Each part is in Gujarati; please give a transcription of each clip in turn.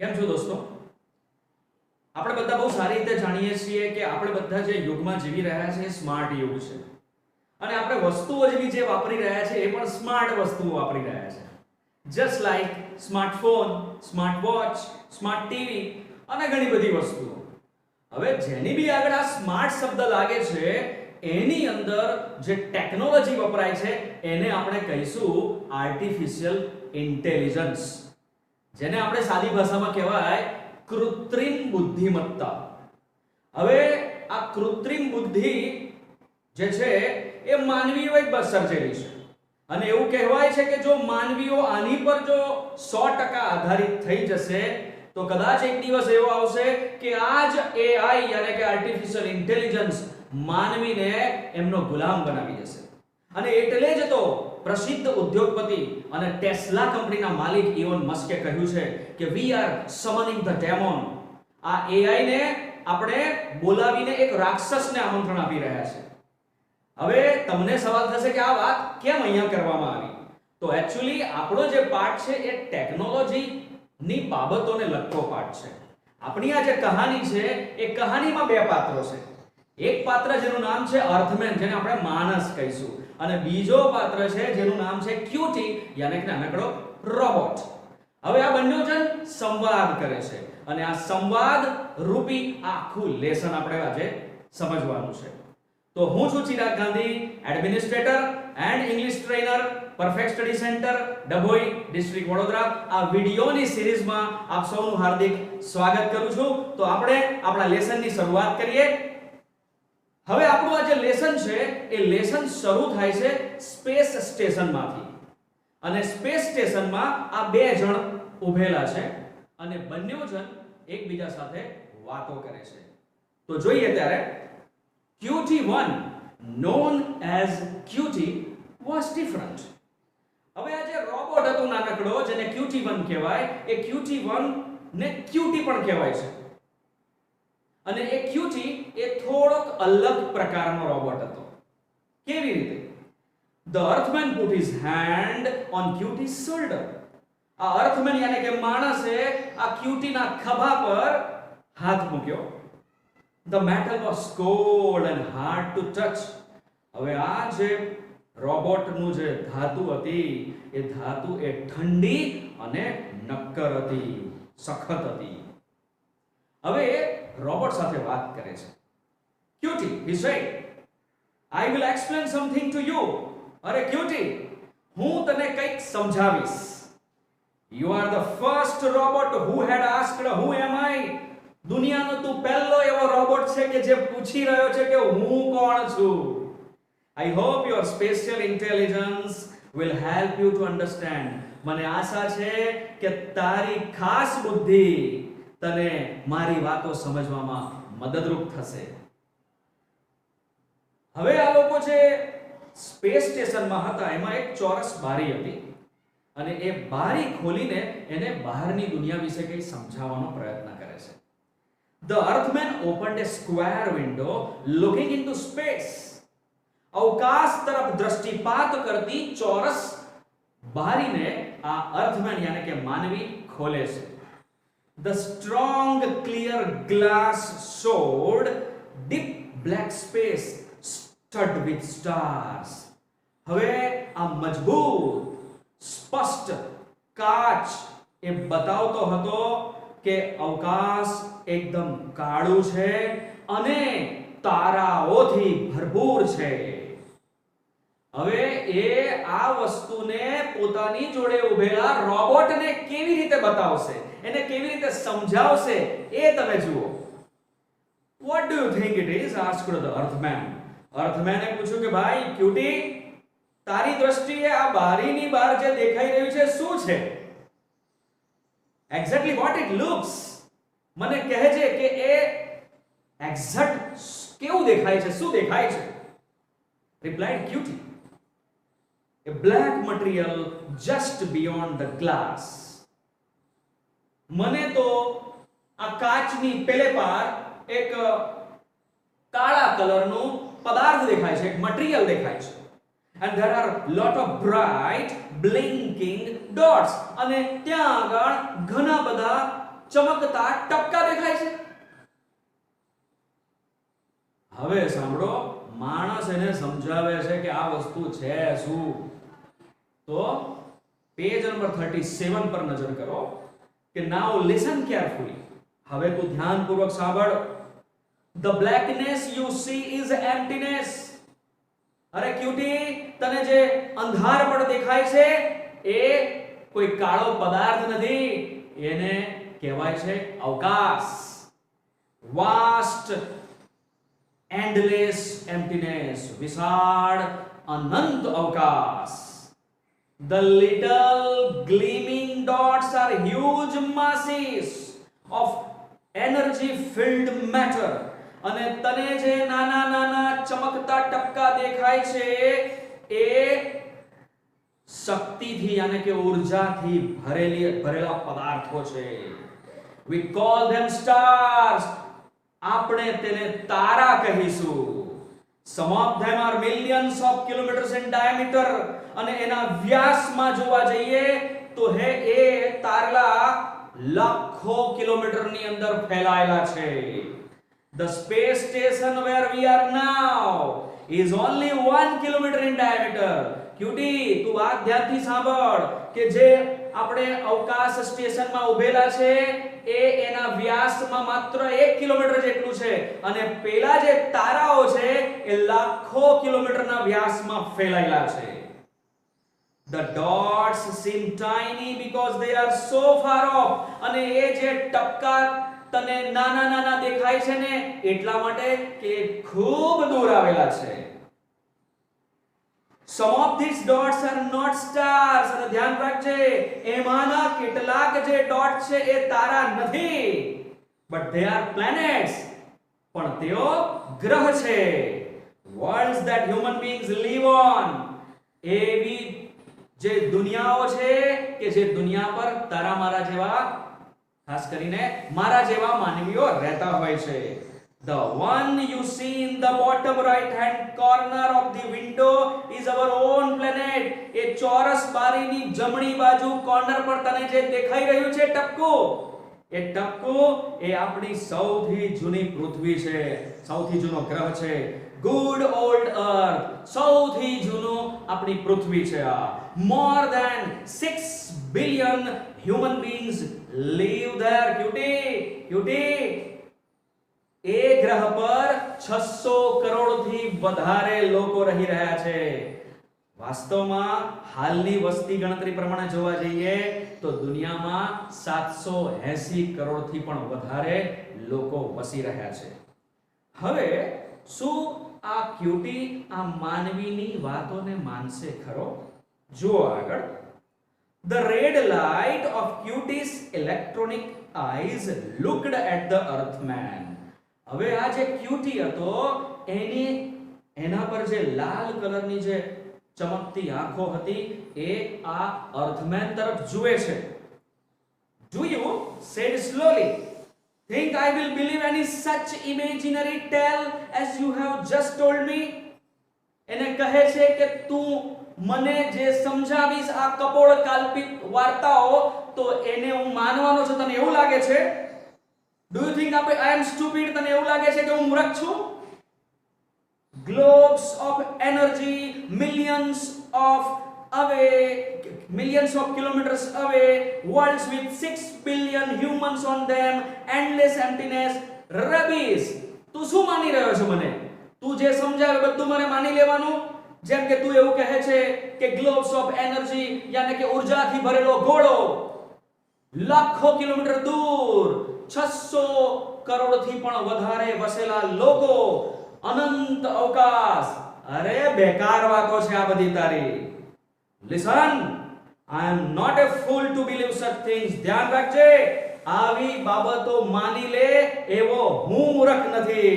કેમ છો દોસ્તો? આપણે બધા બહુ સારી રીતે જાણીએ છીએ કે આપણે બધા જે યુગમાં જીવી રહ્યા છે એ સ્માર્ટ યુગ છે અને આપણે વસ્તુઓ જે વાપરી રહ્યા છે એ પણ સ્માર્ટ વસ્તુઓ વાપરી રહ્યા છે. Just like smartphone, smart watch, smart TV અને ઘણી બધી વસ્તુઓ. હવે જેની બી આગળ આ સ્માર્ટ શબ્દ લાગે છે એની અંદર જે ટેકનોલોજી વપરાય છે એને આપણે કહીશું આર્ટિફિશિયલ ઇન્ટેલિજન્સ, જેને આપણે સાદી ભાષામાં કહેવાય કૃત્રિમ બુદ્ધિમત્તા. હવે આ કૃત્રિમ બુદ્ધિ જે છે એ માનવીઓએ જ સર્જેલી છે અને એવું કહેવાય છે કે જો માનવીઓ આની પર જો 100% આધારિત થઈ જશે તો કદાચ એક દિવસ એવો આવશે કે આ જ AI એટલે કે આર્ટિફિશિયલ ઇન્ટેલિજન્સ માનવીને એમનો ગુલામ બનાવી દેશે. અને એટલે જ તો પ્રસિદ્ધ ઉદ્યોગપતિ અને ટેસ્લા કંપનીના માલિક ઇલોન મસ્કે કહ્યું છે કે વી આર સમનિંગ ધ ડેમોન. આ AI ને આપણે બોલાવીને એક રાક્ષસને આમંત્રણ આપી રહ્યા છે. હવે તમને સવાલ થશે કે આ વાત કેમ અહીંયા કરવામાં આવી? તો એક્ચ્યુઅલી આપણો જે પાઠ છે એ ટેકનોલોજી ની બાબતોને લગતો પાઠ છે. આપણી આ જે કહાની છે એ કહાનીમાં બે પાત્રો છે. એક પાત્ર જેનું નામ છે અર્થમેન, જેને આપણે માણસ કહીશું, અને બીજો પાત્ર છે જેનું નામ છે ક્યુટી યાને કે નાનકડો રોબોટ. હવે આ બંને જણ સંવાદ કરે છે અને આ સંવાદ રૂપી આખું લેસન આપણે આજે સમજવાનું છે. તો હું છું Chirag Gandhi, administrator and English trainer, perfect study centre, Dabhoi, district Vadodara. આ વિડિયોની સિરીઝમાં આપ સૌનું હાર્દિક સ્વાગત કરું છું. તો આપણે આપણા લેસનની શરૂઆત કરીએ. હવે આપણું આ જે લેસન છે એ લેસન શરૂ થાય છે સ્પેસ સ્ટેશનમાંથી, અને સ્પેસ સ્ટેશનમાં આ બે જણ ઊભેલા છે અને બંને જણ એકબીજા સાથે વાતો કરે છે. તો જોઈએ ત્યારે QT1 known as QT was different. હવે આ જે રોબોટ હતો નાનકડો જેને QT1 કહેવાય, એ QT1 ને QT પણ કહેવાય છે અને એ QT એ થોડોક અલગ પ્રકારનો રોબોટ હતો. કેવી રીતે? The earthman put his hand on QT's shoulder. આ earthman યાને કે માણસે આ QT ના ખભા પર હાથ મૂક્યો. The metal was cold and hard to touch. હવે આ જે રોબોટનું જે ધાતુ હતી એ ધાતુ એ ઠંડી અને નક્કર હતી, સખત હતી. હવે રોબોટ સાથે વાત કરે છે. QT, he said, I will explain something to you. અરે QT, હું તને કંઈક સમજાવીશ. You are the first robot who had asked who am I. દુનિયાનો તું પહેલો એવો રોબોટ છે કે જે પૂછી રહ્યો છે કે હું કોણ છું. I hope your spatial intelligence will help you to understand. મને આશા છે કે તારી ખાસ બુદ્ધિ તને મારી વાતો સમજવામાં મદદરૂપ થશે. હવે આ લોકો જે સ્પેસ સ્ટેશનમાં હતા એમાં એક ચોરસ બારી હતી અને એ બારી ખોલીને એને બહારની દુનિયા વિશે કંઈ સમજાવવાનો પ્રયત્ન કરે છે. The earthman opened a square window looking into space. અવકાશ તરફ દ્રષ્ટિપાત કરતી ચોરસ બારીને આ અર્થમેન યાને કે માનવી ખોલે છે. The strong clear glass showed deep black space studded with stars. હવે આ મજબૂત સ્પષ્ટ કાચ એ બતાવતો હતો કે અવકાશ એકદમ કાળું છે અને તારાઓથી ભરપૂર છે. હવે એ આ વસ્તુને પોતાની જોડે ઊભેલા રોબોટને કેવી રીતે બતાવશે, એને કેવી રીતે સમજાવશે એ તમે જુઓ. What do you think it is? asked the earthman. અર્થમેને પૂછ્યું કે ભાઈ ક્યુટી, તારી દ્રષ્ટિએ આ બારીની બહાર જે દેખાઈ રહ્યું છે શું છે? Exactly what it looks. મને કહેજે કે એ એક્ઝેક્ટ કેવું દેખાય છે, શું દેખાય છે? Replied QT. A black material just beyond the glass. મને તો આ કાચની પેલે પાર એક કાળા કલરનું પદાર્થ દેખાય છે, એક મટીરીયલ દેખાય છે. And there are lot of bright blinking dots. અને ત્યાં આગળ ઘણા બધા ચમકતા ટપકા દેખાય છે. હવે સાંભળો, માણસ એને સમજાવે છે કે આ વસ્તુ છે શું. તો પેજ નંબર 37 પર નજર કરો કે નાઉ લિસન કેરફુલી. હવે તું ધ્યાનપૂર્વક સાંભળ. The blackness you see is emptiness. અરે ક્યુટી, તને જે અંધાર પણ દેખાય છે એ કોઈ કાળો પદાર્થ નથી, એને કહેવાય છે અવકાશ. વાસ્ટ endless emptiness, વિશાળ અનંત અવકાશ. The little gleaming dots are huge masses of energy filled matter. અને તને જે નાના નાના ચમકતા ટપકા દેખાય છે એ શક્તિથી યાને કે ઉર્જાથી ભરેલા પદાર્થો છે. We call them stars. આપણે તેને તારા કહીશું. Some of them are millions of kilometers in diameter. અને એના વ્યાસમાં જોવા જઈએ તો એ તારલા લાખો કિલોમીટરની અંદર ફેલાયેલા છે. The space station where we are now is only 1 kilometer in diameter. Cutie, તું વાત ધ્યાનથી સાંભળ કે જે આપણે અવકાશ સ્ટેશનમાં ઉભેલા છે એ એના વ્યાસમાં માત્ર 1 કિલોમીટર જેટલું છે અને પેલા જે તારાઓ છે એ લાખો કિલોમીટરના વ્યાસમાં ફેલાયેલા છે. The dots seem tiny because they are so far off. અને એ જે ટપકા તને નાના નાના દેખાય છે ને એટલા માટે કે ખૂબ દૂર આવેલા છે. Some of these dots are not stars. અને ધ્યાન રાખજે, એમાંના કેટલાક જે ડોટ છે એ તારા નથી, but they are planets. પણ તેઓ ગ્રહ છે. Worlds that human beings live on. એવી જે દુનિયાઓ છે કે જે દુનિયા પર તારા મારા જેવા, ખાસ કરીને મારા જેવા માનવીઓ રહેતા હોય છે. The one you see in the bottom right hand corner of the window is our own planet. એ ચોરસ બારીની જમણી બાજુ કોર્નર પર તને જે દેખાઈ રહ્યું છે ટપકું, એ ટપકું એ આપણી સૌથી જૂની પૃથ્વી છે, સૌથી જૂનો ગ્રહ છે. Good old earth, સૌથી જૂનું આપણી પૃથ્વી છે આ. More than 6 billion human beings live there. ક્યુટી, એ ગ્રહ પર 600 કરોડથી વધારે લોકો રહી રહ્યા છે. વાસ્તવમાં હાલની વસ્તી ગણતરી પ્રમાણે જોવા જઈએ તો દુનિયામાં 780 કરોડથી પણ વધારે લોકો વસી રહ્યા છે. હવે શું આ ક્યુટી આ માનવીની વાતોને માનશે ખરો? જુઓ આગળ. The red light of Cutie's electronic eyes looked at the earthman. હવે આ જે ક્યુટી હતો એના પર જે લાલ કલરની જે ચમકતી આંખો હતી એ આ અર્થમેન તરફ જુએ છે. Do you, said slowly, think I will believe any such imaginary tale as you have just told me? એને કહે છે કે તું મને જે સમજાવીશ આ કપોળ કાલ્પિત વાર્તાઓ તો એને હું માનવાનો છું, તને એવું લાગે છે? Do you think I am stupid? તને એવું લાગે છે કે હું મૂર્ખ છું? Globes of energy, millions of kilometers away, worlds with 6 billion humans on them, endless emptiness, rubbish. તું શું માની રહ્યો છે મને? તું જે સમજાવે બધું મને માની લેવાનું? જેમ કે તું એવું કહે છે કે ગ્લોબ્સ ઓફ એનર્જી યાને કે ઉર્જાથી ભરેલો ગોળો લાખો કિલોમીટર દૂર 600 કરોડથી પણ વધારે વસેલા લોકો, અનંત અવકાશ. અરે બેકાર વાતો છે આ બધી તારી. Listen, I am not a fool to believe such things. ધ્યાન રાખજે, આવી બાબતો માની લે એવો હું મૂર્ખ નથી.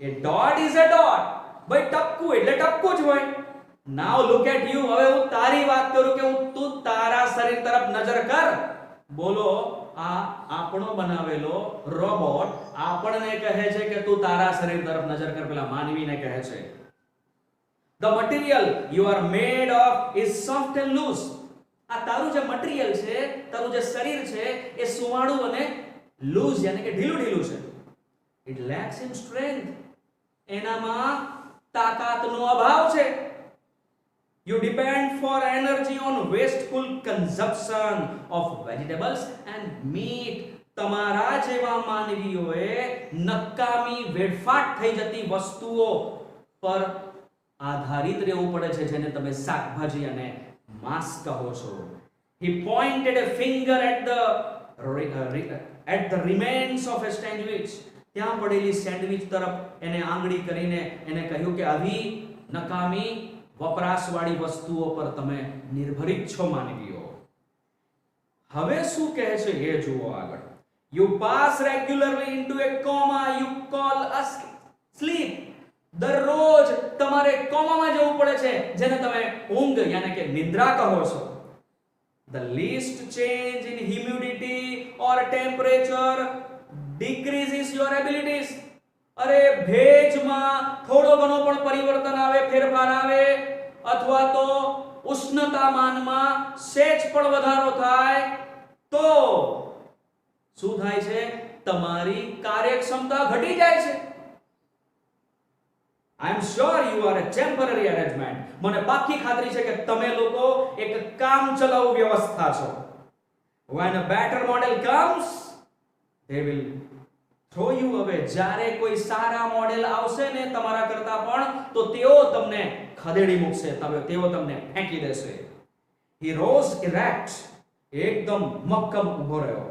A dot is a dot. ભાઈ ટપકું એટલે ટપકું જ હોય. Now look at you. હવે હું તારી વાત કરું કે તું તારા શરીર તરફ નજર કર. બોલો, આ આપણો બનાવેલો રોબોટ આપણને કહે છે કે તું તારા શરીર તરફ નજર કર, પેલા માનવીને કહે છે. The material you are made of is soft and loose. આ તારું જે મટીરીયલ છે, તારું જે શરીર છે એ સુવાળું અને લૂઝ યાની કે ઢીલું ઢીલું છે. ઇટ લેક્સ ઇન સ્ટ્રેન્થ, એનામાં તાકાતનો અભાવ છે. You depend for energy on wasteful consumption of vegetables and meat. તમારા જેવા માનવીઓએ નકામી વેડફાટ થઈ જતી વસ્તુઓ પર આધારિત રહેવું પડે છે, જેને તમે શાકભાજી અને માંસ કહો છો. He pointed a finger at the remains of a sandwich. ત્યાં પડેલી સેન્ડવિચ તરફ એને આંગળી કરીને એને કહ્યું કે આવી નકામી વપરાશવાળી વસ્તુઓ પર તમે નિર્ભરિત છો માનવીઓ. હવે શું કહે છે એ જુઓ આગળ. You pass regularly into a coma you call us sleep. દરરોજ તમારે કોમામાં જવું પડે છે, જેને તમે ઊંઘ યાને કે નિદ્રા કહો છો. The least change in humidity or temperature decreases your abilities. અરે ભેજમાં થોડો ઘણો પણ પરિવર્તન આવે, ફેરફાર આવે, અથવા તો ઉષ્ણતામાનમાં સેજ પણ વધારો થાય તો શું થાય છે? તમારી કાર્યક્ષમતા ઘટી જાય છે. I am sure you are a temporary arrangement. મને પાકી ખાતરી છે કે તમે લોકો એક કામચલાઉ વ્યવસ્થા છો. When a better model comes, they will throw you away. જ્યારે કોઈ સારા મોડેલ આવશે ને તમારા કરતા પણ, તો તેઓ તમને ખદેડી મૂકશે, તેઓ તમને ફેંકી દેશે. He rose erect. એકદમ મક્કમ ઊભો રહ્યો.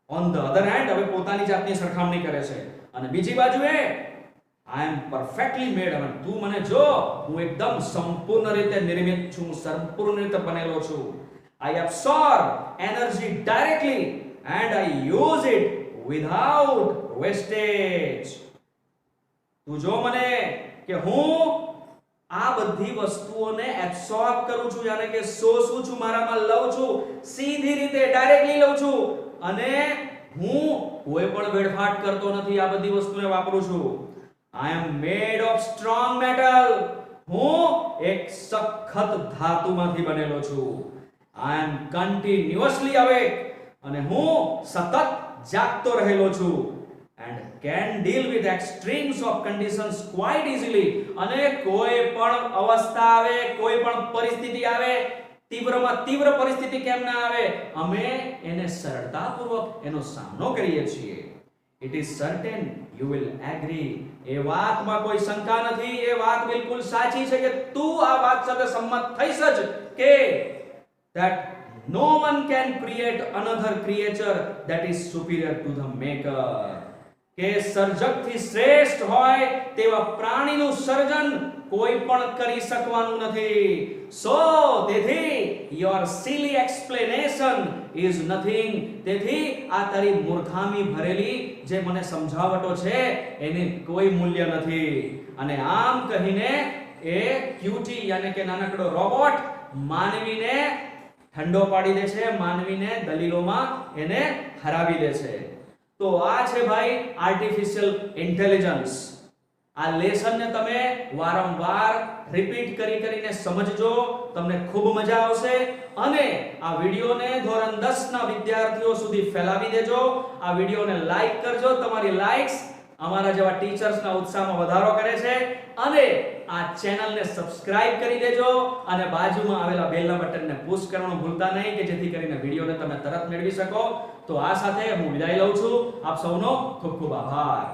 On the other hand, હવે પોતાની જાતની સરખામણી કરે છે. અને બીજી બાજુએ I am perfectly made. હવે તું મને જો, હું એકદમ સંપૂર્ણ રીતે નિર્મિત છું, સંપૂર્ણ રીતે બનેલો છું. I absorb energy directly and I use it without wastage. તું જો મને કે હું આ બધી વસ્તુઓને એબ્સોર્બ કરું છું, યાને કે શોષું છું, મારામાં લઉં છું, સીધી રીતે ડાયરેક્ટલી લઉં છું, અને હું કોઈ પણ વેડફાટ કરતો નથી, આ બધી વસ્તુને વાપરું છું. I am made of strong metal. હું એક સખત ધાતુમાંથી બનેલો છું. I am continuously awake. અને હું સતત જાગતો રહેલો છું. And can deal with extremes of conditions quite easily. અને કોઈ પણ અવસ્થા આવે, કોઈ પણ પરિસ્થિતિ આવે, તીવ્રમાં તીવ્ર પરિસ્થિતિ કેમ ના આવે, અમે એને સરળતાપૂર્વક એનો સામનો કરીએ છીએ. It is certain you will agree. એ વાતમાં કોઈ શંકા નથી, એ વાત બિલકુલ સાચી છે કે તું આ વાત સાથે સંમત થઈશ જ કે that no one can create another creature that is superior to the maker. કે સર્જકથી શ્રેષ્ઠ હોય તેવા પ્રાણીનું સર્જન કોઈ પણ કરી શકવાનું નથી. So તેથી your silly explanation is nothing. તેથી આ તારી મૂર્ખામી ભરેલી જે મને સમજાવટો છે એની કોઈ મૂલ્ય નથી. અને આમ કહીને એ ક્યુટી યાને કે નાનકડો રોબોટ માનવીને ઠંડો પાડી દે છે, માનવીને દલીલોમાં એને હરાવી દે છે. તો આ છે ભાઈ આર્ટિફિશિયલ ઇન્ટેલિજન્સ. આ લેસનને તમે વારંવાર રિપીટ કરીને સમજજો, તમને ખૂબ મજા આવશે. અને આ વિડિયોને ધોરણ 10 ના વિદ્યાર્થીઓ સુધી ફેલાવી દેજો. આ વિડિયોને લાઈક કરજો. તમારી લાઈક્સ અમારા જેવા ટીચર્સના ઉત્સાહમાં વધારો કરે છે. અને આ ચેનલને સબસ્ક્રાઇબ કરી દેજો અને બાજુમાં આવેલા બેલના બટનને પુશ કરવાનું ભૂલતા નહીં કે જેથી કરીને વિડિયોને તમે તરત મેળવી શકો. તો આ સાથે હું વિદાય લઉં છું. આપ સૌનો ખૂબ ખૂબ આભાર.